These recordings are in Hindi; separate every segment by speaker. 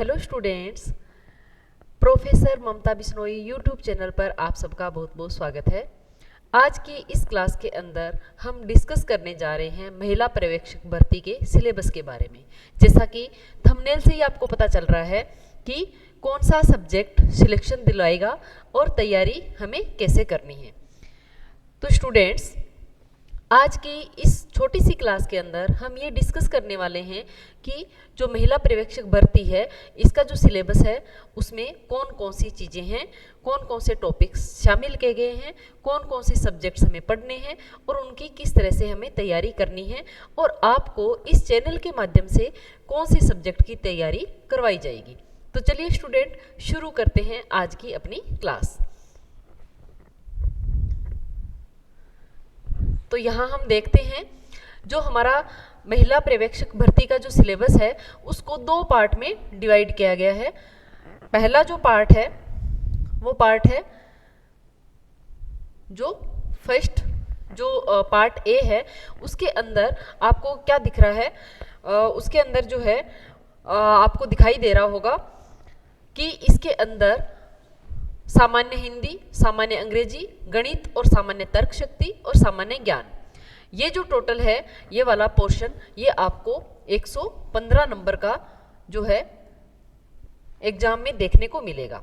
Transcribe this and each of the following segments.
Speaker 1: हेलो स्टूडेंट्स, प्रोफेसर ममता बिश्नोई यूट्यूब चैनल पर आप सबका बहुत बहुत स्वागत है। आज की इस क्लास के अंदर हम डिस्कस करने जा रहे हैं महिला पर्यवेक्षक भर्ती के सिलेबस के बारे में। जैसा कि थंबनेल से ही आपको पता चल रहा है कि कौन सा सब्जेक्ट सिलेक्शन दिलाएगा और तैयारी हमें कैसे करनी है। तो स्टूडेंट्स, आज की इस छोटी सी क्लास के अंदर हम ये डिस्कस करने वाले हैं कि जो महिला पर्यवेक्षक भर्ती है इसका जो सिलेबस है उसमें कौन कौन सी चीज़ें हैं, कौन कौन से टॉपिक्स शामिल किए गए हैं, कौन कौन से सब्जेक्ट्स हमें पढ़ने हैं और उनकी किस तरह से हमें तैयारी करनी है और आपको इस चैनल के माध्यम से कौन से सब्जेक्ट की तैयारी करवाई जाएगी। तो चलिए स्टूडेंट, शुरू करते हैं आज की अपनी क्लास। तो यहाँ हम देखते हैं जो हमारा महिला पर्यवेक्षक भर्ती का जो सिलेबस है उसको दो पार्ट में डिवाइड किया गया है। पहला जो पार्ट है वो पार्ट है जो फर्स्ट जो पार्ट ए है, उसके अंदर आपको क्या दिख रहा है, उसके अंदर जो है आपको दिखाई दे रहा होगा कि इसके अंदर सामान्य हिंदी, सामान्य अंग्रेजी, गणित और सामान्य तर्क शक्ति और सामान्य ज्ञान, ये जो टोटल है ये वाला पोर्शन ये आपको 115 नंबर का जो है एग्जाम में देखने को मिलेगा।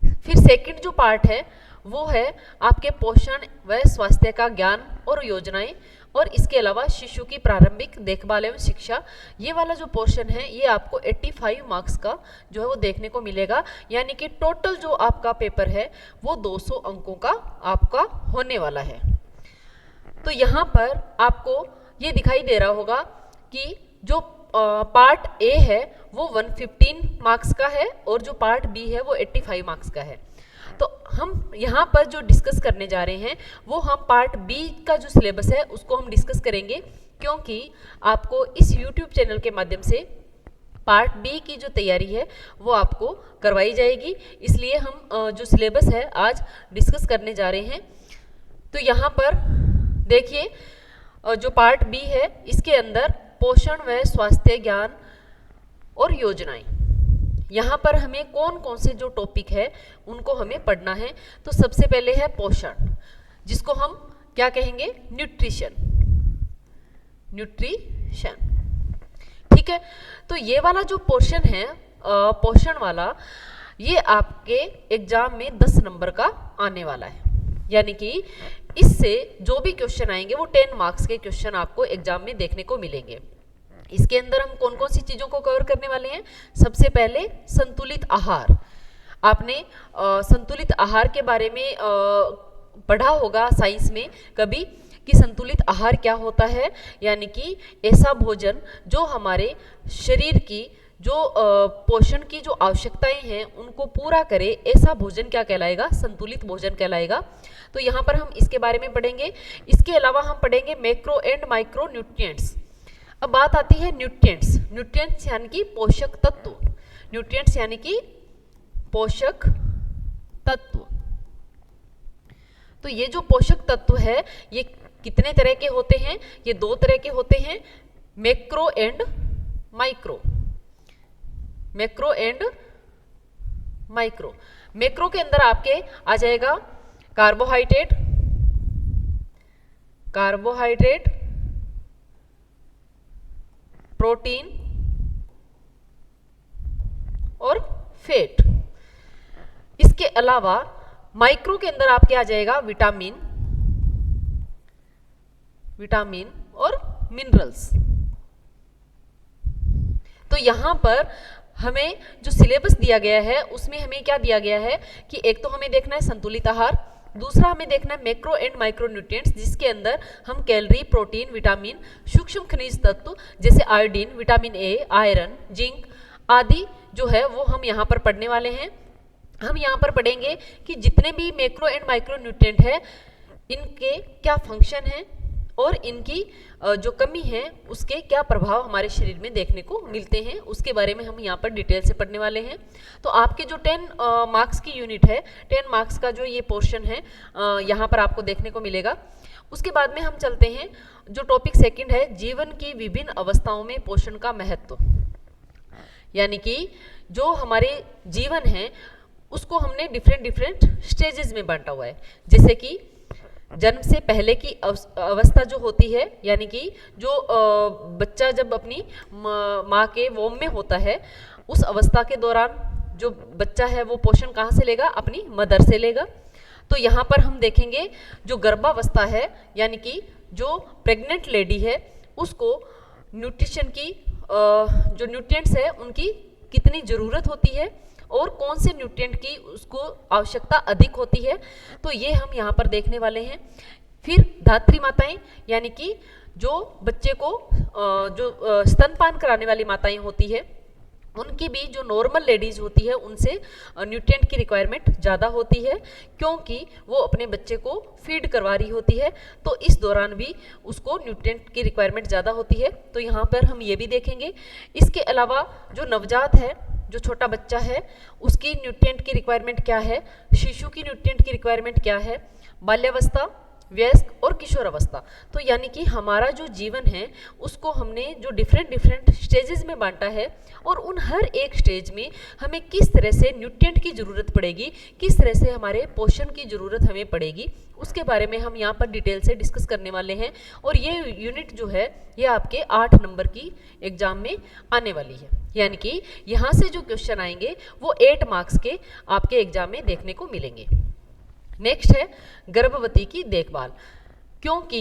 Speaker 1: फिर सेकंड जो पार्ट है वो है आपके पोषण व स्वास्थ्य का ज्ञान और योजनाएं और इसके अलावा शिशु की प्रारंभिक देखभाल एवं शिक्षा, ये वाला जो पोर्शन है ये आपको 85 मार्क्स का जो है वो देखने को मिलेगा। यानी कि टोटल जो आपका पेपर है वो 200 अंकों का आपका होने वाला है। तो यहाँ पर आपको ये दिखाई दे रहा होगा कि जो पार्ट ए है वो 115 मार्क्स का है और जो पार्ट बी है वो 85 मार्क्स का है। तो हम यहाँ पर जो डिस्कस करने जा रहे हैं वो हम पार्ट बी का जो सिलेबस है उसको हम डिस्कस करेंगे, क्योंकि आपको इस यूट्यूब चैनल के माध्यम से पार्ट बी की जो तैयारी है वो आपको करवाई जाएगी। इसलिए हम जो सिलेबस है आज डिस्कस करने जा रहे हैं। तो यहाँ पर देखिए, जो पार्ट बी है इसके अंदर पोषण व स्वास्थ्य ज्ञान और योजनाएं, यहाँ पर हमें कौन कौन से जो टॉपिक है उनको हमें पढ़ना है। तो सबसे पहले है पोषण, जिसको हम क्या कहेंगे, न्यूट्रिशन। न्यूट्रिशन, ठीक है। तो ये वाला जो पोर्शन है पोषण वाला, ये आपके एग्जाम में 10 नंबर का आने वाला है। यानी कि इससे जो भी क्वेश्चन आएंगे वो 10 मार्क्स के क्वेश्चन आपको एग्जाम में देखने को मिलेंगे। इसके अंदर हम कौन कौन सी चीज़ों को कवर करने वाले हैं। सबसे पहले संतुलित आहार। आपने संतुलित आहार के बारे में पढ़ा होगा साइंस में कभी कि संतुलित आहार क्या होता है। यानी कि ऐसा भोजन जो हमारे शरीर की जो पोषण की जो आवश्यकताएं हैं उनको पूरा करे, ऐसा भोजन क्या कहलाएगा, संतुलित भोजन कहलाएगा। तो यहाँ पर हम इसके बारे में पढ़ेंगे। इसके अलावा हम पढ़ेंगे मैक्रो एंड माइक्रो न्यूट्रिएंट्स। अब बात आती है न्यूट्रिएंट्स। न्यूट्रिएंट्स यानी कि पोषक तत्व। न्यूट्रिएंट्स यानी कि पोषक तत्व। तो ये जो पोषक तत्व है ये कितने तरह के होते हैं, ये 2 तरह के होते हैं, macro and micro. Macro and micro. Macro के अंदर आपके आ जाएगा कार्बोहाइड्रेट, कार्बोहाइड्रेट, प्रोटीन और फैट। इसके अलावा माइक्रो के अंदर आपके आ जाएगा विटामिन, विटामिन और मिनरल्स। तो यहां पर हमें जो सिलेबस दिया गया है उसमें हमें क्या दिया गया है कि एक तो हमें देखना है संतुलित आहार, दूसरा हमें देखना है मैक्रो एंड माइक्रो न्यूट्रिएंट्स, जिसके अंदर हम कैलोरी, प्रोटीन, विटामिन, सूक्ष्म खनिज तत्व जैसे iodine, vitamin A, iron, zinc आदि जो है वो हम यहाँ पर पढ़ने वाले हैं। हम यहाँ पर पढ़ेंगे कि जितने भी मैक्रो एंड माइक्रो न्यूट्रिएंट है इनके क्या फंक्शन है और इनकी जो कमी है उसके क्या प्रभाव हमारे शरीर में देखने को मिलते हैं, उसके बारे में हम यहाँ पर डिटेल से पढ़ने वाले हैं। तो आपके जो 10 मार्क्स की यूनिट है, 10 मार्क्स का जो ये पोर्शन है यहाँ पर आपको देखने को मिलेगा। उसके बाद में हम चलते हैं जो टॉपिक सेकंड है, जीवन की विभिन्न अवस्थाओं में पोषण का महत्व। यानी कि जो हमारे जीवन है उसको हमने डिफरेंट स्टेजेस में बांटा हुआ है। जैसे कि जन्म से पहले की अवस्था जो होती है, यानी कि जो बच्चा जब अपनी माँ के वोम में होता है, उस अवस्था के दौरान जो बच्चा है वो पोषण कहाँ से लेगा? अपनी मदर से लेगा। तो यहाँ पर हम देखेंगे जो गर्भावस्था है, यानी कि जो प्रेग्नेंट लेडी है उसको न्यूट्रिशन की जो न्यूट्रिएंट्स है उनकी कितनी ज़रूरत होती है और कौन से न्यूट्रिएंट की उसको आवश्यकता अधिक होती है, तो ये हम यहाँ पर देखने वाले हैं। फिर धात्री माताएं, यानी कि जो बच्चे को जो स्तनपान कराने वाली माताएं होती है, उनकी भी जो नॉर्मल लेडीज होती है उनसे न्यूट्रिएंट की रिक्वायरमेंट ज़्यादा होती है, क्योंकि वो अपने बच्चे को फीड करवा रही होती है, तो इस दौरान भी उसको न्यूट्रिएंट की रिक्वायरमेंट ज़्यादा होती है। तो यहाँ पर हम ये भी देखेंगे। इसके अलावा जो नवजात है, जो छोटा बच्चा है, उसकी न्यूट्रिएंट की रिक्वायरमेंट क्या है, शिशु की न्यूट्रिएंट की रिक्वायरमेंट क्या है, बाल्यावस्था, वयस्क और किशोर अवस्था। तो यानी कि हमारा जो जीवन है उसको हमने जो डिफरेंट स्टेजेस में बांटा है, और उन हर एक स्टेज में हमें किस तरह से न्यूट्रिएंट की ज़रूरत पड़ेगी, किस तरह से हमारे पोषण की ज़रूरत हमें पड़ेगी, उसके बारे में हम यहाँ पर डिटेल से डिस्कस करने वाले हैं। और ये यूनिट जो है ये आपके 8 नंबर की एग्जाम में आने वाली है, यानी कि यहाँ से जो क्वेश्चन आएंगे वो 8 मार्क्स के आपके एग्जाम में देखने को मिलेंगे। नेक्स्ट है गर्भवती की देखभाल, क्योंकि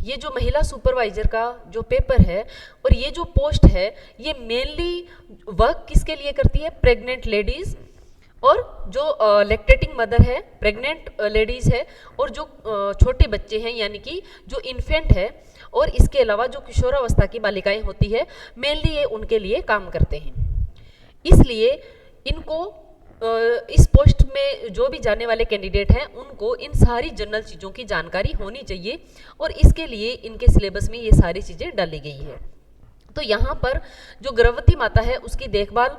Speaker 1: ये जो महिला सुपरवाइजर का जो पेपर है और ये जो पोस्ट है ये मेनली वर्क किसके लिए करती है? प्रेग्नेंट लेडीज और जो लैक्टेटिंग मदर है, प्रेग्नेंट लेडीज है, और जो छोटे बच्चे हैं यानी कि जो इन्फेंट है, और इसके अलावा जो किशोरावस्था की बालिकाएं होती है, मेनली ये उनके लिए काम करते हैं। इसलिए इनको इस पोस्ट में जो भी जाने वाले कैंडिडेट हैं उनको इन सारी जनरल चीज़ों की जानकारी होनी चाहिए, और इसके लिए इनके सिलेबस में ये सारी चीज़ें डाली गई है। तो यहाँ पर जो गर्भवती माता है उसकी देखभाल,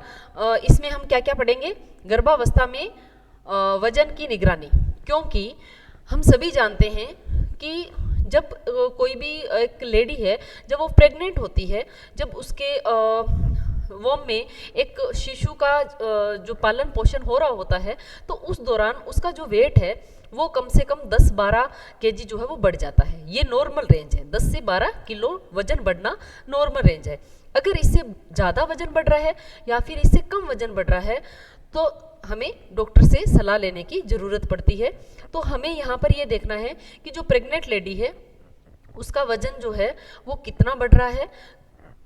Speaker 1: इसमें हम क्या क्या पढ़ेंगे? गर्भावस्था में वजन की निगरानी, क्योंकि हम सभी जानते हैं कि जब कोई भी एक लेडी है जब वो प्रेग्नेंट होती है, जब उसके वोम में एक शिशु का जो पालन पोषण हो रहा होता है, तो उस दौरान उसका जो वेट है वो कम से कम 10-12 केजी जो है वो बढ़ जाता है। ये नॉर्मल रेंज है, 10 से 12 किलो वजन बढ़ना नॉर्मल रेंज है। अगर इससे ज़्यादा वजन बढ़ रहा है या फिर इससे कम वजन बढ़ रहा है तो हमें डॉक्टर से सलाह लेने की ज़रूरत पड़ती है। तो हमें यहाँ पर ये देखना है कि जो प्रेग्नेंट लेडी है उसका वजन जो है वो कितना बढ़ रहा है,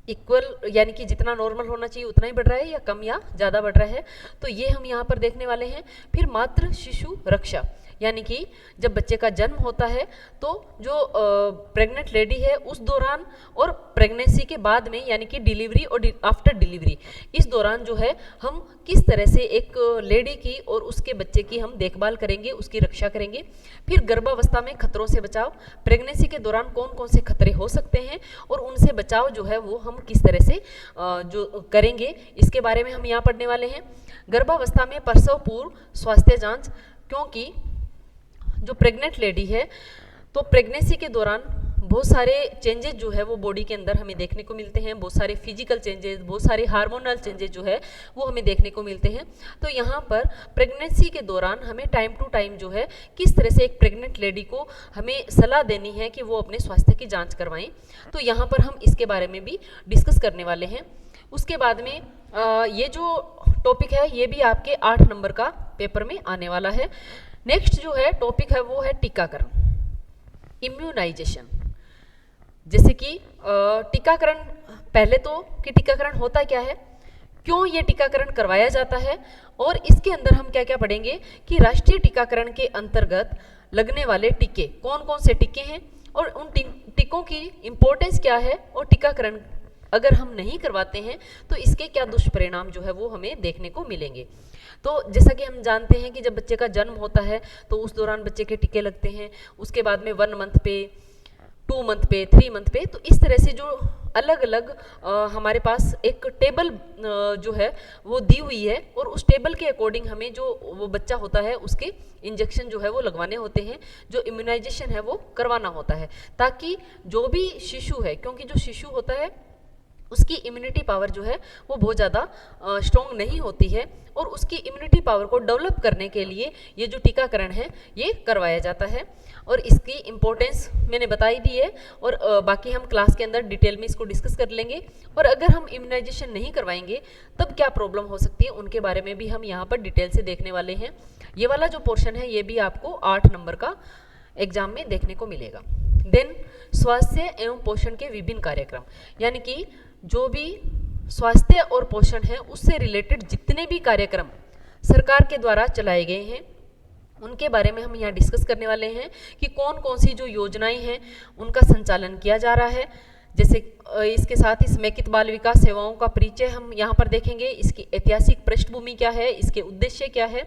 Speaker 1: इक्वल यानी कि जितना नॉर्मल होना चाहिए उतना ही बढ़ रहा है या कम या ज़्यादा बढ़ रहा है, तो ये हम यहाँ पर देखने वाले हैं। फिर मातृ शिशु रक्षा, यानी कि जब बच्चे का जन्म होता है तो जो प्रेग्नेंट लेडी है उस दौरान और प्रेगनेंसी के बाद में, यानी कि डिलीवरी और आफ्टर डिलीवरी, इस दौरान जो है हम किस तरह से एक लेडी की और उसके बच्चे की हम देखभाल करेंगे, उसकी रक्षा करेंगे। फिर गर्भावस्था में खतरों से बचाव, प्रेगनेंसी के दौरान कौन कौन से खतरे हो सकते हैं और उनसे बचाव जो है वो हम किस तरह से जो करेंगे, इसके बारे में हम यहाँ पढ़ने वाले हैं। गर्भावस्था में प्रसव पूर्व स्वास्थ्य जांच, क्योंकि जो प्रेग्नेंट लेडी है तो प्रेगनेंसी के दौरान बहुत सारे चेंजेस जो है वो बॉडी के अंदर हमें देखने को मिलते हैं, बहुत सारे फिजिकल चेंजेस, बहुत सारे हार्मोनल चेंजेस जो है वो हमें देखने को मिलते हैं। तो यहाँ पर प्रेगनेंसी के दौरान हमें टाइम टू टाइम जो है किस तरह से एक प्रेग्नेंट लेडी को हमें सलाह देनी है कि वो अपने स्वास्थ्य की जाँच करवाएं, तो यहाँ पर हम इसके बारे में भी डिस्कस करने वाले हैं। उसके बाद में ये जो टॉपिक है ये भी आपके 8 नंबर का पेपर में आने वाला है। नेक्स्ट जो है टॉपिक है वो है टीकाकरण, इम्यूनाइजेशन। जैसे कि टीकाकरण, पहले तो कि टीकाकरण होता क्या है, क्यों ये टीकाकरण करवाया जाता है, और इसके अंदर हम क्या क्या पढ़ेंगे कि राष्ट्रीय टीकाकरण के अंतर्गत लगने वाले टीके कौन कौन से टीके हैं और उन टीकों की इम्पोर्टेंस क्या है, और टीकाकरण अगर हम नहीं करवाते हैं तो इसके क्या दुष्परिणाम जो है वो हमें देखने को मिलेंगे। तो जैसा कि हम जानते हैं कि जब बच्चे का जन्म होता है तो उस दौरान बच्चे के टीके लगते हैं, उसके बाद में 1 मंथ पे, 2 मंथ पे, 3 मंथ पे, तो इस तरह से जो अलग अलग हमारे पास एक टेबल जो है वो दी हुई है, और उस टेबल के अकॉर्डिंग हमें जो वो बच्चा होता है उसके इंजेक्शन जो है वो लगवाने होते हैं, जो इम्यूनाइजेशन है वो करवाना होता है, ताकि जो भी शिशु है, क्योंकि जो शिशु होता है उसकी इम्यूनिटी पावर जो है वो बहुत ज़्यादा स्ट्रॉन्ग नहीं होती है, और उसकी इम्यूनिटी पावर को डेवलप करने के लिए ये जो टीकाकरण है ये करवाया जाता है। और इसकी इम्पोर्टेंस मैंने बताई दी है, और बाकी हम क्लास के अंदर डिटेल में इसको डिस्कस कर लेंगे। और अगर हम इम्यूनाइजेशन नहीं करवाएंगे तब क्या प्रॉब्लम हो सकती है उनके बारे में भी हम यहाँ पर डिटेल से देखने वाले हैं। ये वाला जो पोर्शन है ये भी आपको 8 नंबर का एग्जाम में देखने को मिलेगा। देन स्वास्थ्य एवं पोषण के विभिन्न कार्यक्रम, यानी कि जो भी स्वास्थ्य और पोषण है उससे रिलेटेड जितने भी कार्यक्रम सरकार के द्वारा चलाए गए हैं उनके बारे में हम यहाँ डिस्कस करने वाले हैं कि कौन कौन सी जो योजनाएं हैं उनका संचालन किया जा रहा है। जैसे इसके साथ ही समेकित बाल विकास सेवाओं का परिचय हम यहाँ पर देखेंगे, इसकी ऐतिहासिक पृष्ठभूमि क्या है, इसके उद्देश्य क्या है,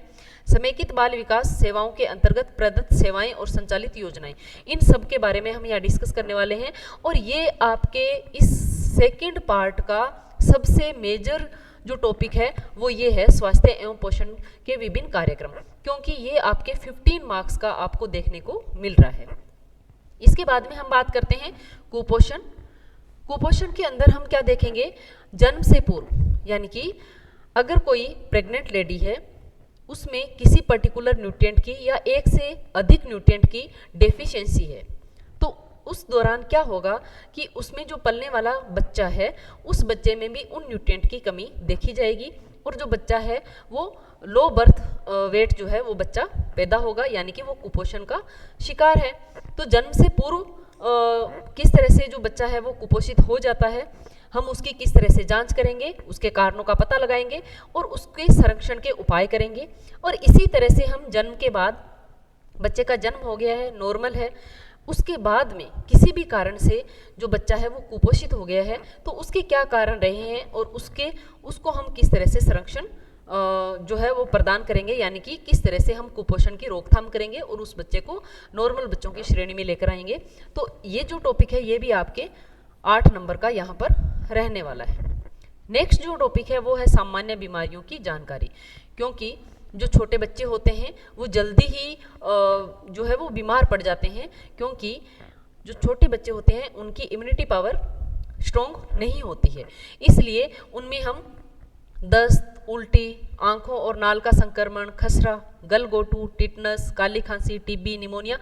Speaker 1: समेकित बाल विकास सेवाओं के अंतर्गत प्रदत्त सेवाएं और संचालित योजनाएं, इन सब के बारे में हम यहाँ डिस्कस करने वाले हैं। और ये आपके इस सेकंड पार्ट का सबसे मेजर जो टॉपिक है वो ये है स्वास्थ्य एवं पोषण के विभिन्न कार्यक्रम, क्योंकि ये आपके 15 मार्क्स का आपको देखने को मिल रहा है। इसके बाद में हम बात करते हैं कुपोषण। कुपोषण के अंदर हम क्या देखेंगे, जन्म से पूर्व, यानी कि अगर कोई प्रेग्नेंट लेडी है उसमें किसी पर्टिकुलर न्यूट्रिएंट की या एक से अधिक न्यूट्रिएंट की डेफिशिएंसी है, तो उस दौरान क्या होगा कि उसमें जो पलने वाला बच्चा है उस बच्चे में भी उन न्यूट्रिएंट की कमी देखी जाएगी, और जो बच्चा है वो लो बर्थ वेट जो है वो बच्चा पैदा होगा, यानी कि वो कुपोषण का शिकार है। तो जन्म से पूर्व किस तरह से जो बच्चा है वो कुपोषित हो जाता है, हम उसकी किस तरह से जांच करेंगे, उसके कारणों का पता लगाएंगे और उसके संरक्षण के उपाय करेंगे। और इसी तरह से हम जन्म के बाद, बच्चे का जन्म हो गया है, नॉर्मल है, उसके बाद में किसी भी कारण से जो बच्चा है वो कुपोषित हो गया है तो उसके क्या कारण रहे हैं और उसको हम किस तरह से संरक्षण जो है वो प्रदान करेंगे, यानी कि किस तरह से हम कुपोषण की रोकथाम करेंगे और उस बच्चे को नॉर्मल बच्चों की श्रेणी में लेकर आएंगे। तो ये जो टॉपिक है ये भी आपके 8 नंबर का यहाँ पर रहने वाला है। नेक्स्ट जो टॉपिक है वो है सामान्य बीमारियों की जानकारी, क्योंकि जो छोटे बच्चे होते हैं वो जल्दी ही जो है वो बीमार पड़ जाते हैं, क्योंकि जो छोटे बच्चे होते हैं उनकी इम्यूनिटी पावर स्ट्रॉन्ग नहीं होती है, इसलिए उनमें हम दस्त, उल्टी, आंखों और नाल का संक्रमण, खसरा, गलगोटू, टिटनस, काली खांसी, टीबी, निमोनिया,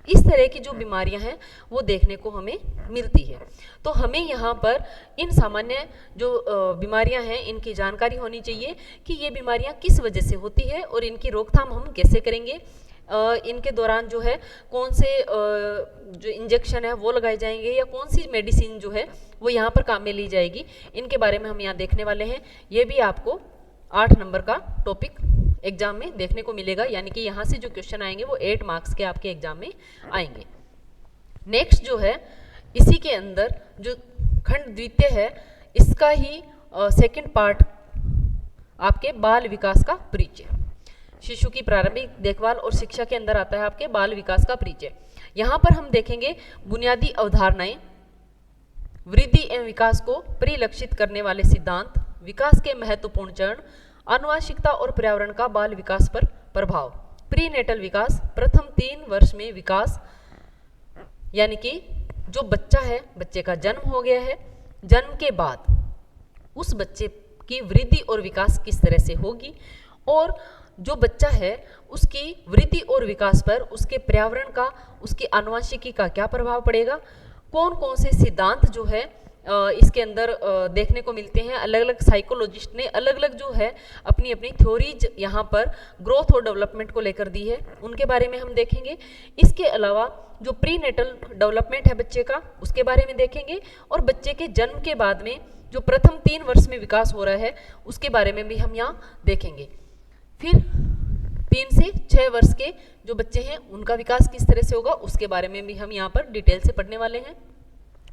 Speaker 1: इस तरह की जो बीमारियां हैं वो देखने को हमें मिलती है। तो हमें यहाँ पर इन सामान्य जो बीमारियां हैं इनकी जानकारी होनी चाहिए कि ये बीमारियां किस वजह से होती है और इनकी रोकथाम हम कैसे करेंगे। इनके दौरान जो है कौन से जो इंजेक्शन है वो लगाए जाएंगे या कौन सी मेडिसिन जो है वो यहाँ पर काम में ली जाएगी, इनके बारे में हम यहाँ देखने वाले हैं। ये भी आपको 8 नंबर का टॉपिक एग्जाम में देखने को मिलेगा, यानी कि यहाँ से जो क्वेश्चन आएंगे वो 8 मार्क्स के आपके एग्जाम में आएंगे। नेक्स्ट जो है इसी के अंदर जो खंड द्वितीय है इसका ही सेकंड पार्ट आपके बाल विकास का परिचय, शिशु की प्रारंभिक देखभाल और शिक्षा के अंदर आता है आपके बाल विकास का परिचय। यहाँ पर हम देखेंगे बुनियादी अवधारणाएं, वृद्धि एवं विकास को परिलक्षित करने वाले सिद्धांत, विकास के महत्वपूर्ण चरण, आनुवंशिकता और पर्यावरण का बाल विकास पर प्रभाव, प्रीनेटल विकास, प्रथम 3 वर्ष में विकास, यानी कि जो बच्चा है, बच्चे का जन्म हो गया है, जन्म के बाद उस बच्चे की वृद्धि और विकास किस तरह से होगी, और जो बच्चा है उसकी वृद्धि और विकास पर उसके पर्यावरण का, उसकी आनुवंशिकी का क्या प्रभाव पड़ेगा, कौन कौन से सिद्धांत जो है इसके अंदर देखने को मिलते हैं। अलग अलग साइकोलॉजिस्ट ने अलग अलग जो है अपनी अपनी थ्योरीज यहाँ पर ग्रोथ और डेवलपमेंट को लेकर दी है, उनके बारे में हम देखेंगे। इसके अलावा जो प्रीनेटल डेवलपमेंट है बच्चे का उसके बारे में देखेंगे, और बच्चे के जन्म के बाद में जो प्रथम 3 वर्ष में विकास हो रहा है उसके बारे में भी हम यहाँ देखेंगे। फिर 3 से 6 वर्ष के जो बच्चे हैं उनका विकास किस तरह से होगा उसके बारे में भी हम यहाँ पर डिटेल से पढ़ने वाले हैं।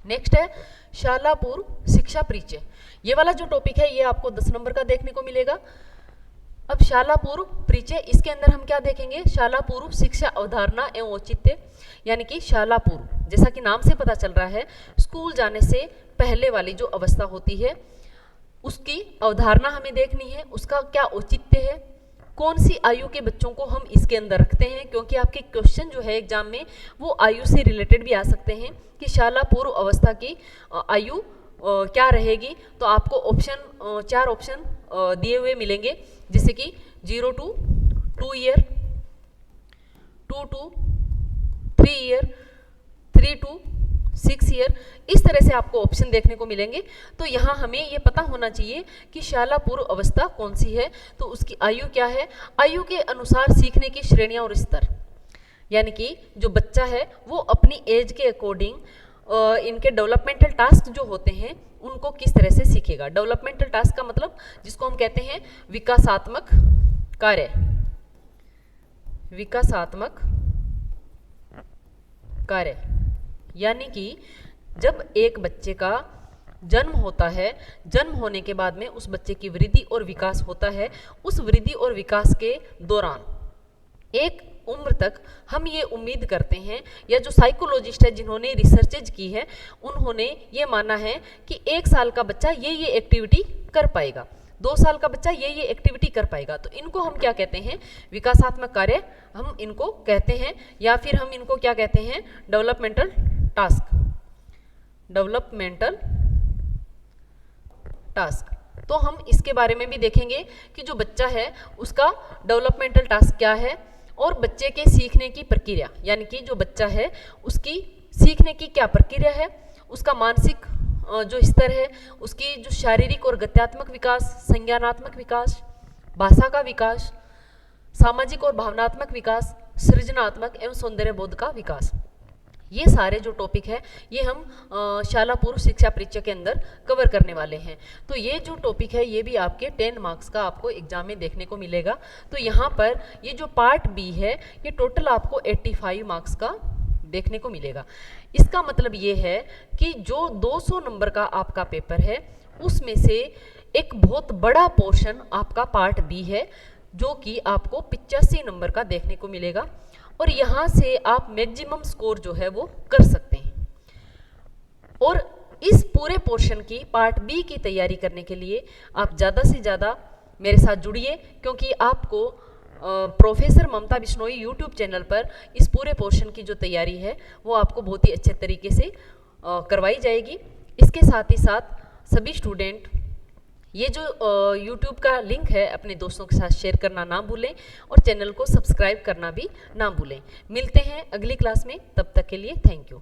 Speaker 1: नेक्स्ट है शाला पूर्व शिक्षा परिचय, ये वाला जो टॉपिक है ये आपको 10 नंबर का देखने को मिलेगा। अब शाला पूर्व परिचय, इसके अंदर हम क्या देखेंगे, शाला पूर्व शिक्षा अवधारणा एवं औचित्य, यानी कि शाला पूर्व जैसा कि नाम से पता चल रहा है स्कूल जाने से पहले वाली जो अवस्था होती है उसकी अवधारणा हमें देखनी है, उसका क्या औचित्य है, कौन सी आयु के बच्चों को हम इसके अंदर रखते हैं, क्योंकि आपके क्वेश्चन जो है एग्जाम में वो आयु से रिलेटेड भी आ सकते हैं कि शाला पूर्व अवस्था की आयु क्या रहेगी, तो आपको ऑप्शन 4 ऑप्शन दिए हुए मिलेंगे, जैसे कि 0 to 2 year, 2 to 3 year, 3 to 6 year, इस तरह से आपको ऑप्शन देखने को मिलेंगे। तो यहाँ हमें ये पता होना चाहिए कि शाला पूर्व अवस्था कौन सी है, तो उसकी आयु क्या है। आयु के अनुसार सीखने की श्रेणियां और स्तर, यानी कि जो बच्चा है वो अपनी एज के अकॉर्डिंग इनके डेवलपमेंटल टास्क जो होते हैं उनको किस तरह से सीखेगा। डेवलपमेंटल टास्क का मतलब जिसको हम कहते हैं विकासात्मक कार्य, विकासात्मक कार्य, यानी कि जब एक बच्चे का जन्म होता है, जन्म होने के बाद में उस बच्चे की वृद्धि और विकास होता है, उस वृद्धि और विकास के दौरान एक उम्र तक हम ये उम्मीद करते हैं, या जो साइकोलॉजिस्ट है जिन्होंने रिसर्चेज की है उन्होंने ये माना है कि 1 साल का बच्चा ये एक्टिविटी कर पाएगा, 2 साल का बच्चा ये एक्टिविटी कर पाएगा। तो इनको हम क्या कहते हैं, विकासात्मक कार्य हम इनको कहते हैं, या फिर हम इनको क्या कहते हैं, डेवलपमेंटल टास्क, डेवलपमेंटल टास्क। तो हम इसके बारे में भी देखेंगे कि जो बच्चा है उसका डेवलपमेंटल टास्क क्या है, और बच्चे के सीखने की प्रक्रिया, यानी कि जो बच्चा है उसकी सीखने की क्या प्रक्रिया है, उसका मानसिक जो स्तर है, उसकी जो शारीरिक और गत्यात्मक विकास, संज्ञानात्मक विकास, भाषा का विकास, सामाजिक और भावनात्मक विकास, सृजनात्मक एवं सौंदर्य बोध का विकास, ये सारे जो टॉपिक है ये हम शाला पूर्व शिक्षा परीक्षा के अंदर कवर करने वाले हैं। तो ये जो टॉपिक है ये भी आपके 10 मार्क्स का आपको एग्जाम में देखने को मिलेगा। तो यहाँ पर ये जो पार्ट बी है ये टोटल आपको 85 मार्क्स का देखने को मिलेगा। इसका मतलब ये है कि जो 200 नंबर का आपका पेपर है उसमें से एक बहुत बड़ा पोर्शन आपका पार्ट बी है, जो कि आपको 85 नंबर का देखने को मिलेगा, और यहाँ से आप मैक्सिमम स्कोर जो है वो कर सकते हैं। और इस पूरे पोर्शन की पार्ट बी की तैयारी करने के लिए आप ज़्यादा से ज़्यादा मेरे साथ जुड़िए, क्योंकि आपको प्रोफेसर ममता बिश्नोई यूट्यूब चैनल पर इस पूरे पोर्शन की जो तैयारी है वो आपको बहुत ही अच्छे तरीके से करवाई जाएगी। इसके साथ ही साथ सभी स्टूडेंट ये जो YouTube का लिंक है अपने दोस्तों के साथ शेयर करना ना भूलें, और चैनल को सब्सक्राइब करना भी ना भूलें। मिलते हैं अगली क्लास में, तब तक के लिए थैंक यू।